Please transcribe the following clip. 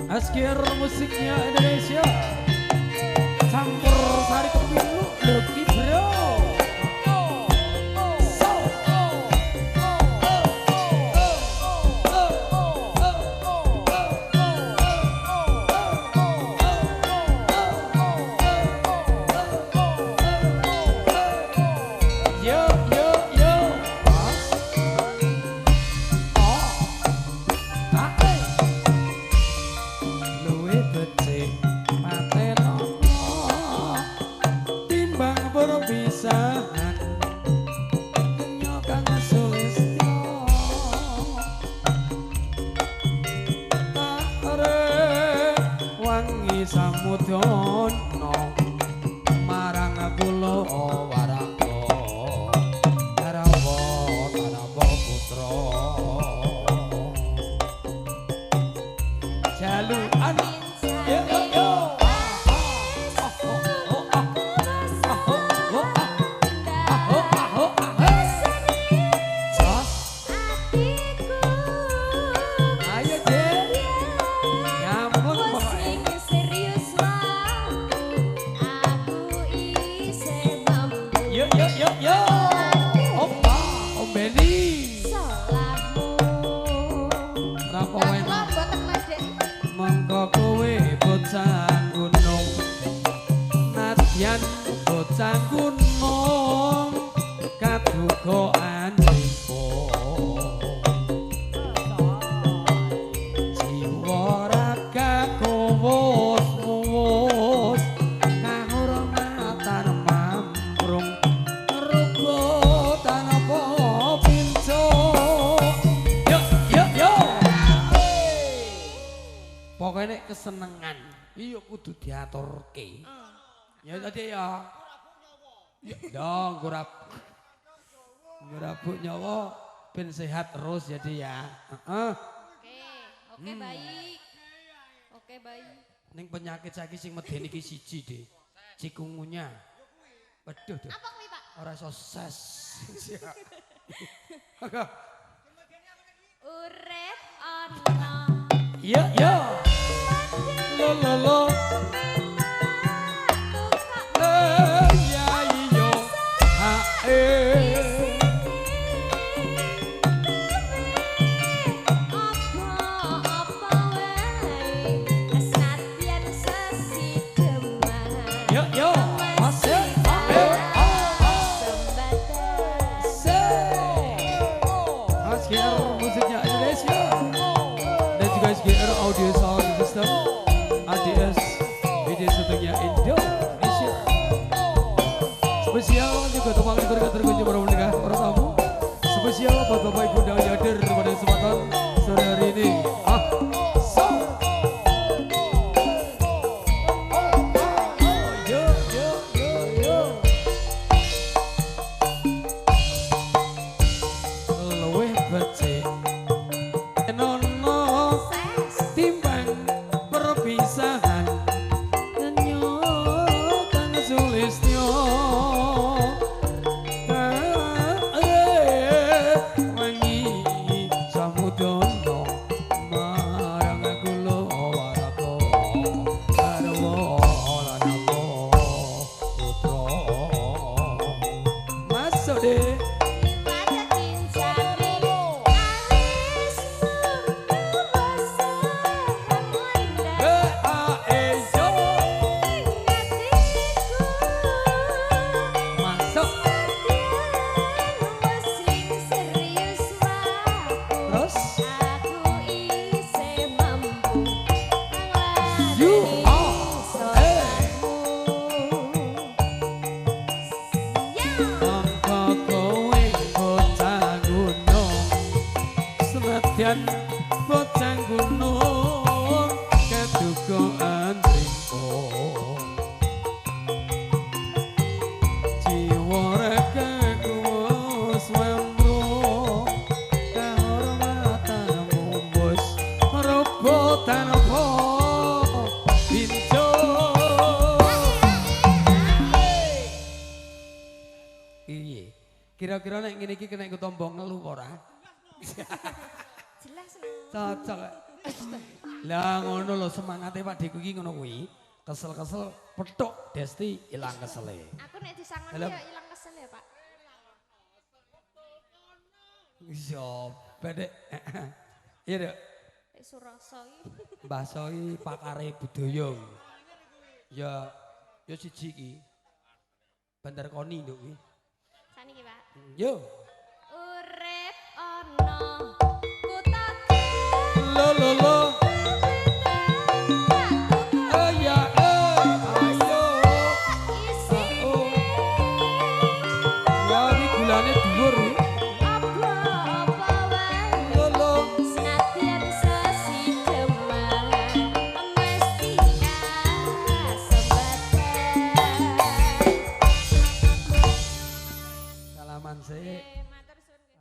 Askir musiknya Indonesia campur sari kepilu Lucky Bro. Samudono marang kula waraka Rawa Tanawa putra jalukan yo yo yo bocah gunung kadugaan ripo jiwa raga kuwus-kuwus kahormatan mamprung rebutan apa pinco yo yo yo pokoknya kesenengan iya kudu diaturke ya tadi ya dong ngurabuk nyawa ben sehat terus jadi ya oke baik oke baik ning penyakit saiki sing medeni iki siji deh cikungunya waduh deh apa kuwi Pak ora iso ses urip ana iya iya lo lo lo musiknya Indonesia dan juga SGR Audio Sound System ADS video setengah Indonesia spesial juga tumpang diberkat terkunci para pendengar para tamu spesial buat Bapak Ibu yang hadir pada kesempatan sore hari ini bocah gunung kadugaan rimpo jiwa raga kuwus mamrung kahormatan mumbus rebutan apa pinco iya kira-kira nek ngene iki kena nggo tombong ngelu ora Jelas no. Cocok. Lah ngono lho semangate Pak Deku iki ngono kuwi. Kesel-kesel petuk Desti ilang kesele. Aku nek disangoni ya ilang kesel ya, Pak. Iya, bedek. Iya, Dek. Nek Surasa iki. Mbah Soi pakare budaya. Ya siji iki. Bandar Koni nduk iki. Saniki, Pak. Yo.